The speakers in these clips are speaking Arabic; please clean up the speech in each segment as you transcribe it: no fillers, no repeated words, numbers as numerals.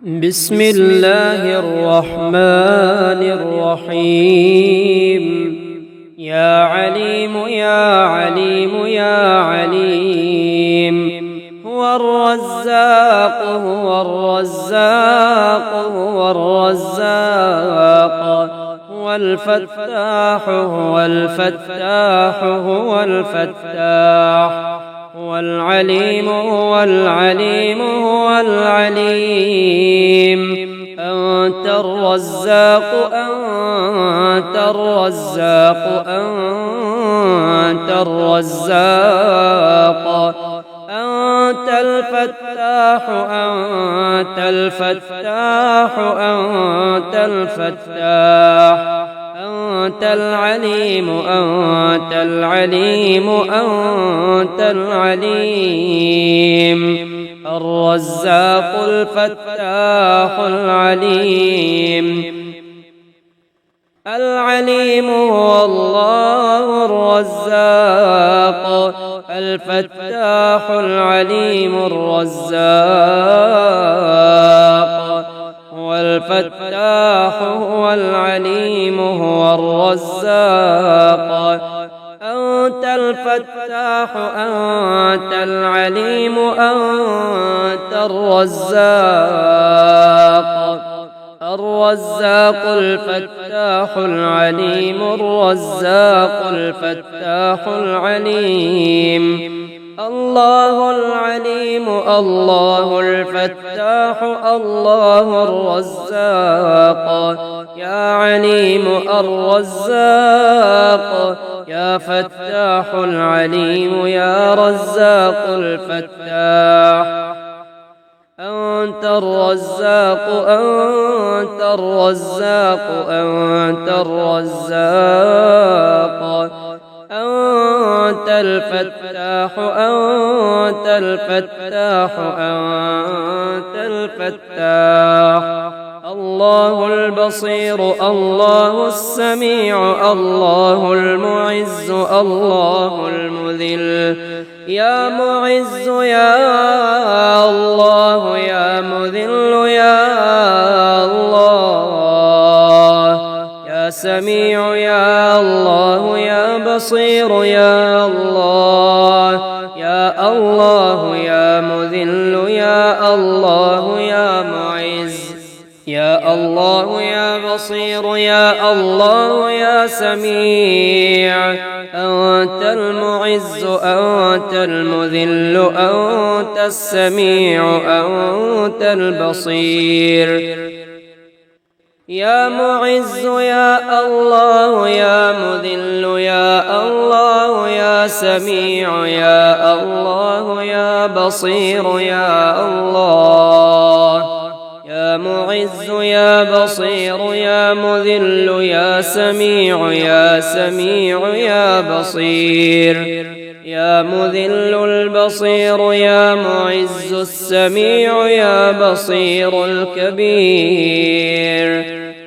بسم الله الرحمن الرحيم. يا عليم يا عليم يا عليم. هو الرزاق هو الرزاق هو الرزاق. هو الفتاح هو الفتاح هو الفتاح. هو العليم هو العليم هو العليم. أنت الرزاق أنت الرزاق أنت الرزاق. أنت الفتاح أنت الفتاح أنت الفتاح. أنت العليم أنت العليم أنت العليم. الرزاق الفتاح العليم. العليم هو الله الرزاق. الفتاح العليم الرزاق. هو الفتاح هو العليم هو الرزاق. أنت الفتاح أنت العليم أنت الرزاق. الرزاق الفتاح العليم الرزاق الفتاح العليم. الله العليم الله الفتاح الله الرزاق. يا عليم الرزاق يا فتاح العليم يا رزاق الفتاح. أنت الرزاق أنت الرزاق أنت الرزاق. أنت الفتاح أنت الفتاح أنت الفتاح. الله البصير الله السميع الله المعز الله المذل. يا معز يا الله يا مذل يا الله. يا سميع يا الله يا بصير يا الله. يا الله يا مذل يا الله يا معز. يا الله يا بصير يا الله يا سميع. أنت المعز أنت المذل أنت السميع أنت البصير. يا معز يا الله يا مذل يا الله يا سميع يا الله يا بصير يا الله. يا معز يا بصير يا مذل يا سميع يا سميع يا بصير. يا مذل البصير يا معز السميع يا بصير الكبير.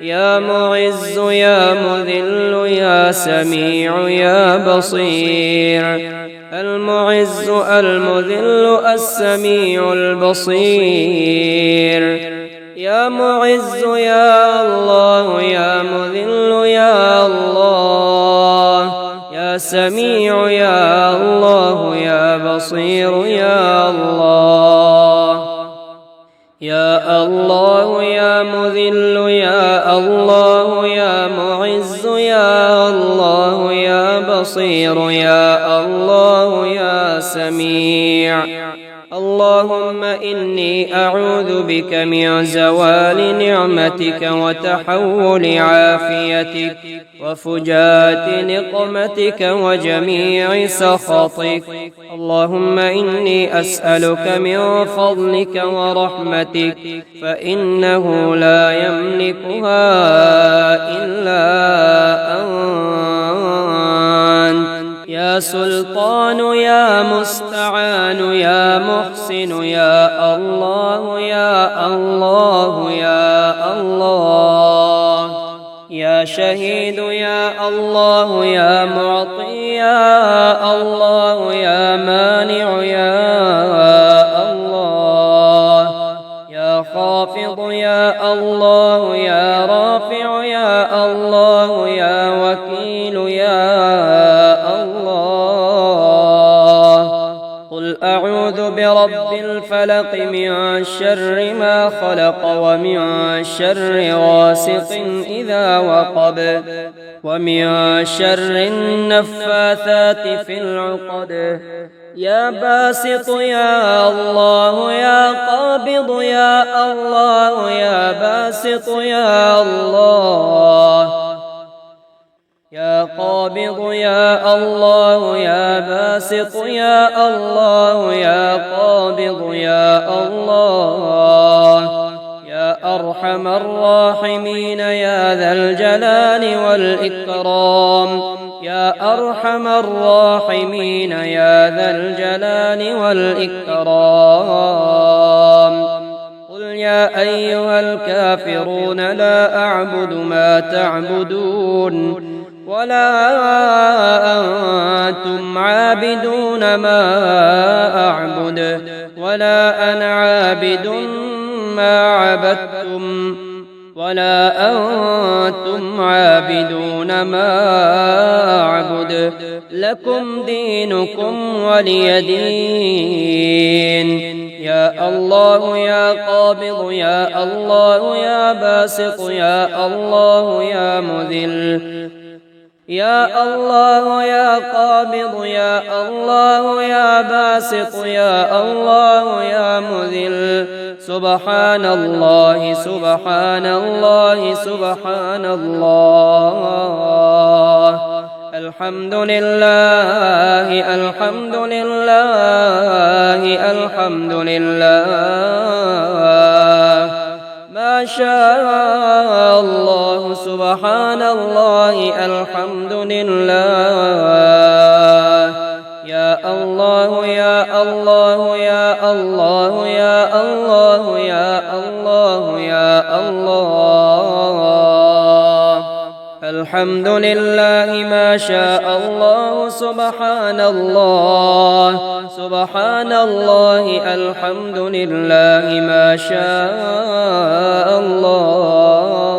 يا معز يا مذل يا سميع يا بصير. المعز المذل السميع البصير. يا معز يا الله يا مذل يا الله. يا سميع يا الله يا بصير يا الله. يا الله يا مذل يا الله يا معز يا الله يا بصير يا الله يا سميع. اللهم إني أعوذ بك من زوال نعمتك وتحول عافيتك وفجاءة نقمتك وجميع سخطك. اللهم إني أسألك من فضلك ورحمتك فإنه لا يملكها إلا أنت. يا سلطان يا مستعان يا محسن يا الله يا الله يا الله. يا شهيد يا الله يا معطي يا الله يا مانع يا الله. يا خافض خافض يا الله يا رافع يا الله يا وكيل يا الله. قل أعوذ برب الفلق من شر ما خلق ومن شر غاسق إذا وقب ومن شر النفاثات في العقد. يا باسط يا الله يا قابض يا الله يا باسط يا الله يا قابض يا الله يا باسط يا الله يا قابض يا الله. يا أرحم الراحمين يا ذا الجلال والإكرام يا أرحم الراحمين يا ذا الجلال والإكرام. قل يا أيها الكافرون لا أعبد ما تعبدون ولا أنتم عابدون ما أعبد ولا أنا عابد ما عبدتم ولا أنتم عابدون ما أعبد لكم دينكم ولي دين. يا الله يا قابض يا الله يا باسط يا الله يا مذل يا الله يا قابض يا الله يا باسط يا الله يا مذل. سبحان الله سبحان الله سبحان الله. الحمد لله الحمد لله الحمد لله. ما شاء الله سبحان الله الحمد لله. يا الله يا الله يا الله يا الله يا الله يا الله. الحمد لله ما شاء الله سبحان الله سبحان الله. الحمد لله ما شاء الله.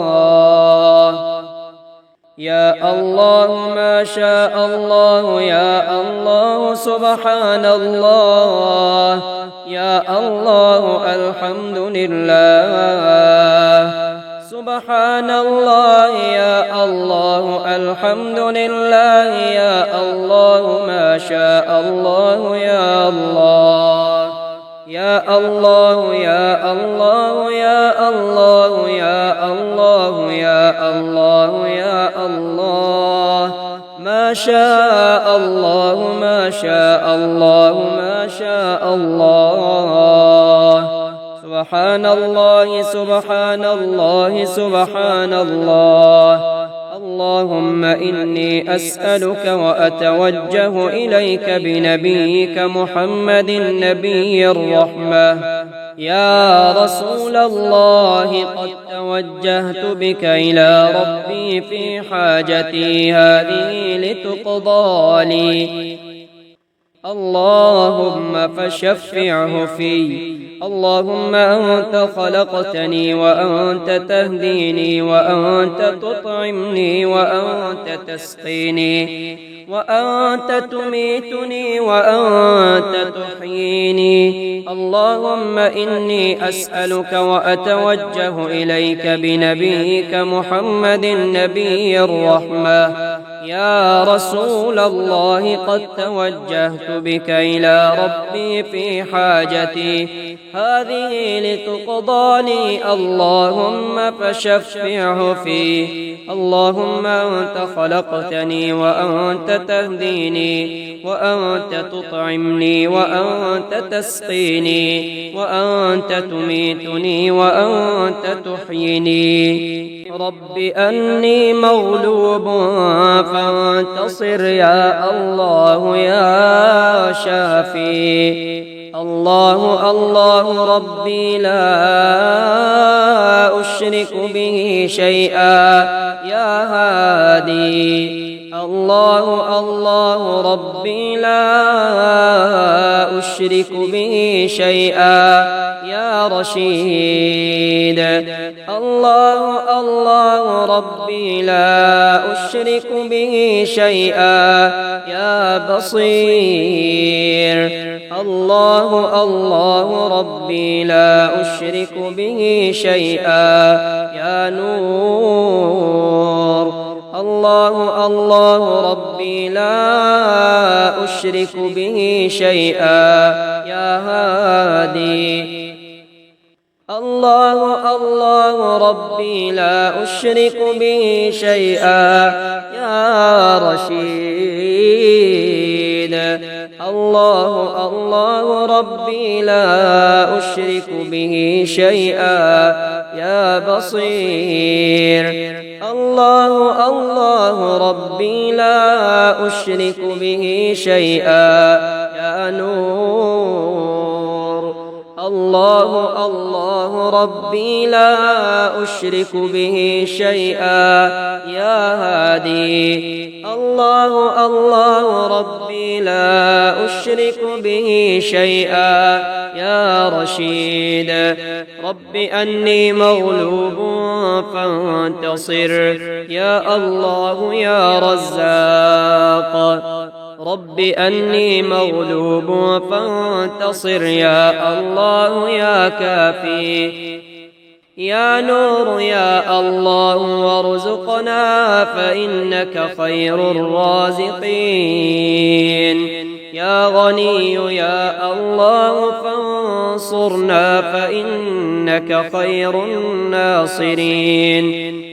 يا الله ما شاء الله يا الله سبحان الله يا الله. الحمد لله سبحان الله يا الله. الحمد لله يا الله ما شاء الله يا الله. يا الله يا الله يا الله يا الله يا الله يا الله. ما شاء الله ما شاء الله ما شاء الله. سبحان الله سبحان الله سبحان الله. اللهم إني أسألك وأتوجه إليك بنبيك محمد نبي الرحمة. يا رسول الله قد توجهت بك إلى ربي في حاجتي هذه لتقضى لي. اللهم فشفعه في. اللهم أنت خلقتني وأنت تهديني وأنت تطعمني وأنت تسقيني وأنت تميتني وأنت تحييني. اللهم إني أسألك وأتوجه إليك بنبيك محمد نبي الرحمة. يا رسول الله قد توجهت بك إلى ربي في حاجتي هذه لتقضى لي. اللهم فشفعه فيه. اللهم أنت خلقتني وأنت تهديني وأنت تطعمني وأنت تسقيني وأنت تميتني وأنت تحييني. رب أني مغلوب فانتصر يا الله يا شافي. الله الله ربي لا أشرك به شيئا يا هادي. الله الله ربي لا أشرك به شيئا يا يا رشيد. الله الله ربي لا أشرك به شيئا يا بصير. الله الله ربي لا أشرك به شيئا يا نور. الله الله ربي لا أشرك به شيئا يا هادي. الله الله ربي لا أشرك به شيئا يا رشيد. الله الله ربي لا أشرك به شيئا يا بصير. الله الله ربي لا أشرك به شيئا يا نور. الله الله ربي لا أشرك به شيئا يا هادي. الله الله ربي لا أشرك به شيئا يا رشيد. رب أني مغلوب فانتصر يا الله يا رزاق. رب أني مغلوب فانتصر يا الله يا كافي. يا نور يا الله وارزقنا فإنك خير الرازقين. يا غني يا الله فانصرنا فإنك خير الناصرين.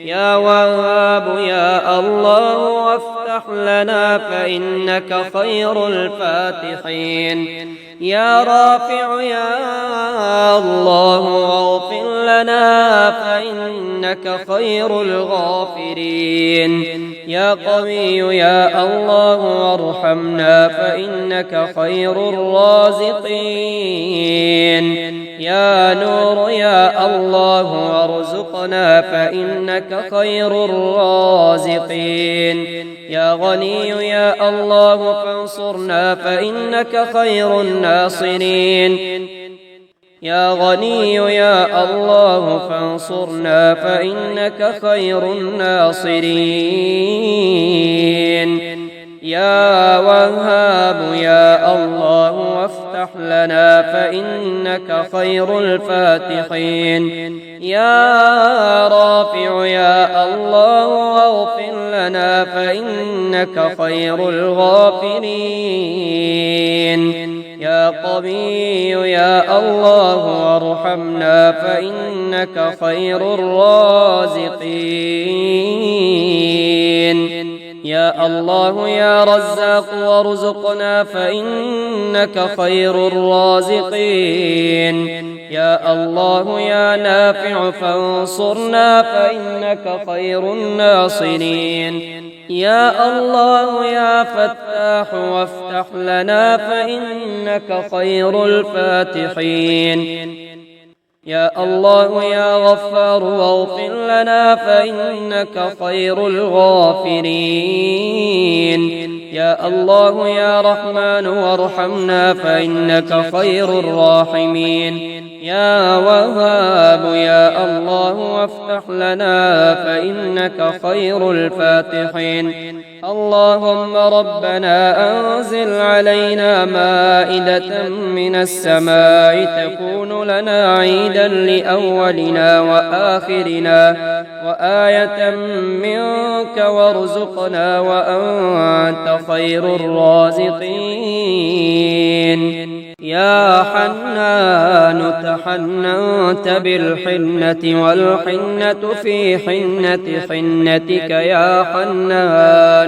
يا وهاب يا الله وافتح لنا فإنك خير الفاتحين. يا رافع يا الله واغفر لنا فإنك خير الغافرين. يا قوي يا الله وارحمنا فإنك خير الرازقين. يا نور يا الله وارزقنا فإنك خير الرازقين. يا غني يا الله فانصرنا فإنك خير الناصرين. يا غني يا الله فانصرنا فإنك خير الناصرين. يا وهاب يا الله وافتح لنا فإنك خير الفاتحين. يا رافع يا الله واغفر لنا فإنك خير الغافرين. يا قوي يا الله وارحمنا فإنك خير الرازقين. يا الله يا رزاق وارزقنا فإنك خير الرازقين. يا الله يا نافع فانصرنا فإنك خير الناصرين. يا الله يا فتاح وافتح لنا فإنك خير الفاتحين. يا الله يا غفار واغفر لنا فإنك خير الغافرين. يا الله يا رحمن وارحمنا فإنك خير الراحمين. يا وهاب يا الله وافتح لنا فإنك خير الفاتحين. اللهم ربنا أنزل علينا مائدة من السماء تكون لنا عيدا لأولنا وآخرنا وآية منك وارزقنا وأنت خير الرازقين. يا حنان تحننت بالحنة والحنة في حنة حنتك يا حنان.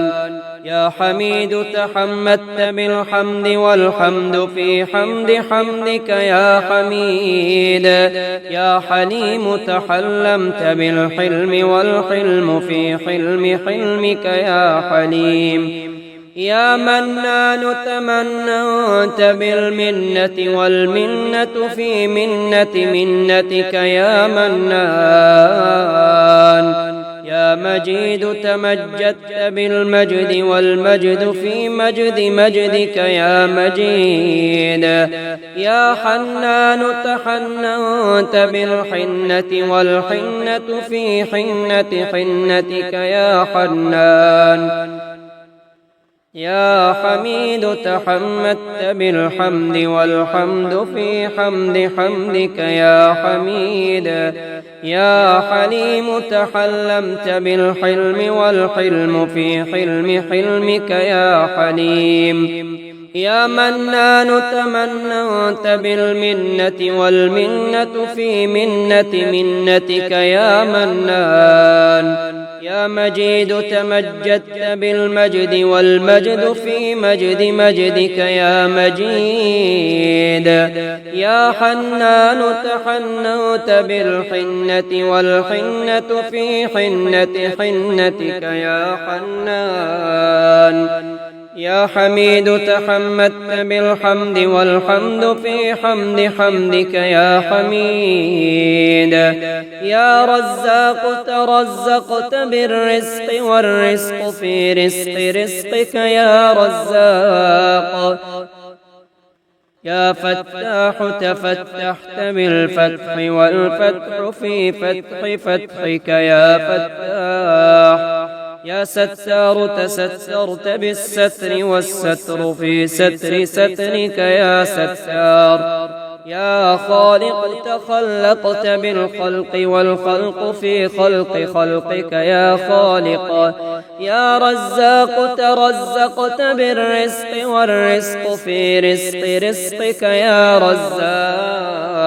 يا حميد تحمدت بالحمد والحمد في حمد حمدك يا حميد. يا حليم تحلمت بالحلم والحلم في حلم حلمك يا حليم. يا منان تمننت بالمنة والمنة في منة منتك يا منان. يا مجيد تمجدت بالمجد والمجد في مجد مجدك يا مجيد. يا حنان تحننت بالحنة والحنة في حنة حنتك يا حنان. يا حميد تحمدت بالحمد والحمد في حمد حمدك يا حميد. يا حليم تحلمت بالحلم والحلم في حلم حلمك يا حليم. يا منان تمننت بالمنة والمنة في منة منتك يا منان. يا مجيد تمجدت بالمجد والمجد في مجد مجدك يا مجيد. يا حنان تحننت بالحنة والحنة في حنة حنتك يا حنان. يا حميد تحمدت بالحمد والحمد في حمد حمدك يا حميد. يا رزاق ترزقت بالرزق والرزق في رزق رزقك يا رزاق. يا فتاح تفتحت بالفتح والفتح في فتح فتحك يا فتاح. يا ستار تسترت بالستر والستر في ستر سترك يا ستار. يا خالق تخلقت بالخلق والخلق في خلق خلقك يا خالق. يا رزاق ترزقت بالرزق والرزق في رزق رزقك يا رزاق.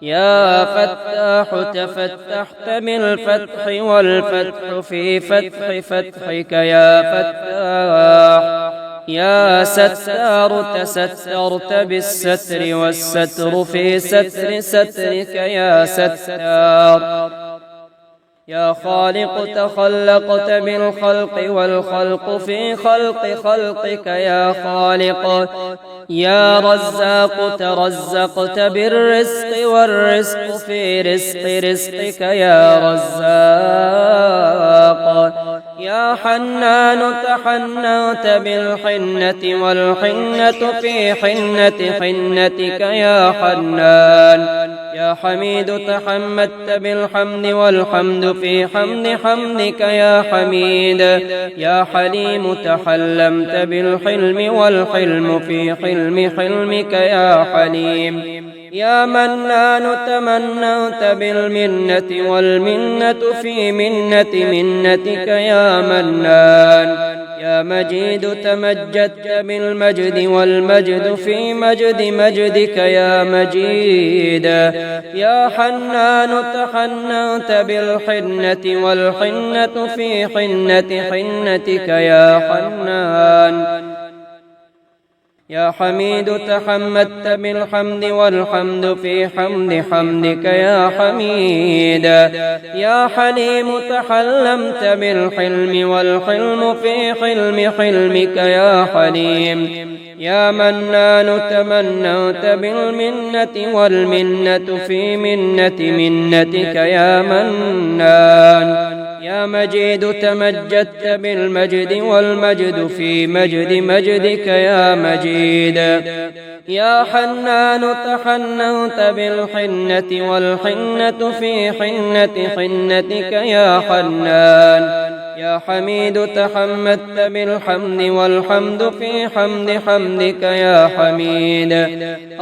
يا فتاح تفتحت بالفتح والفتح في فتح فتحك يا فتاح. يا ستار تسترت بالستر والستر في ستر سترك يا ستار. يا خالق تخلقت بالخلق والخلق في خلق خلقك يا خالق. يا رزاق ترزقت بالرزق والرزق في رزق رزقك يا رزاق. يا حنان تحننت بالحنة والحنة في حنة حنتك يا حنان. يا حميد تحمدت بالحمد والحمد في حمد حمدك يا حميد. يا حليم تحلمت بالحلم والحلم في حلم حلمك يا حليم. يا منان تمننت بالمنة والمنة في منة منتك يا منان. يا مجيد تمجدت بالمجد والمجد في مجد مجدك يا مجيد. يا حنان تحننت بالحنة والحنة في حنة حنتك يا حنان. يا حميد تحمدت بالحمد والحمد في حمد حمدك يا حميد. يا حليم تحلمت بالحلم والحلم في حلم حلمك يا حليم. يا منان تمننت بالمنة والمنة في منة منتك يا منان. يا مجيد تمجدت بالمجد والمجد في مجد مجدك يا مجيد. يا حنان تحننت بالحنة والحنة في حنة حنتك يا حنان. يا حميد تحمدت بالحمد والحمد في حمد حمدك يا حميد.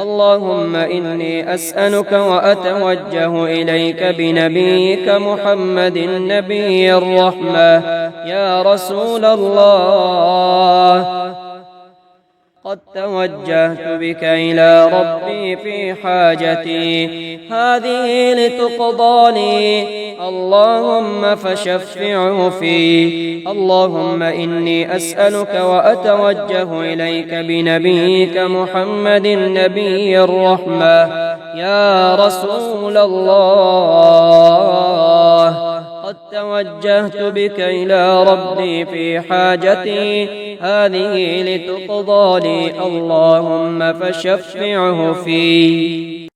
اللهم إني أسألك وأتوجه إليك بنبيك محمد نبي الرحمة يا رسول الله. قد توجهت بك إلى ربي في حاجتي هذه لتقضى لي، اللهم فشفعه في. اللهم إني أسألك وأتوجه إليك بنبيك محمد نبي الرحمة يا رسول الله. قد توجهت بك إلى ربي في حاجتي هذه لتقضى لي، اللهم فشفعه في.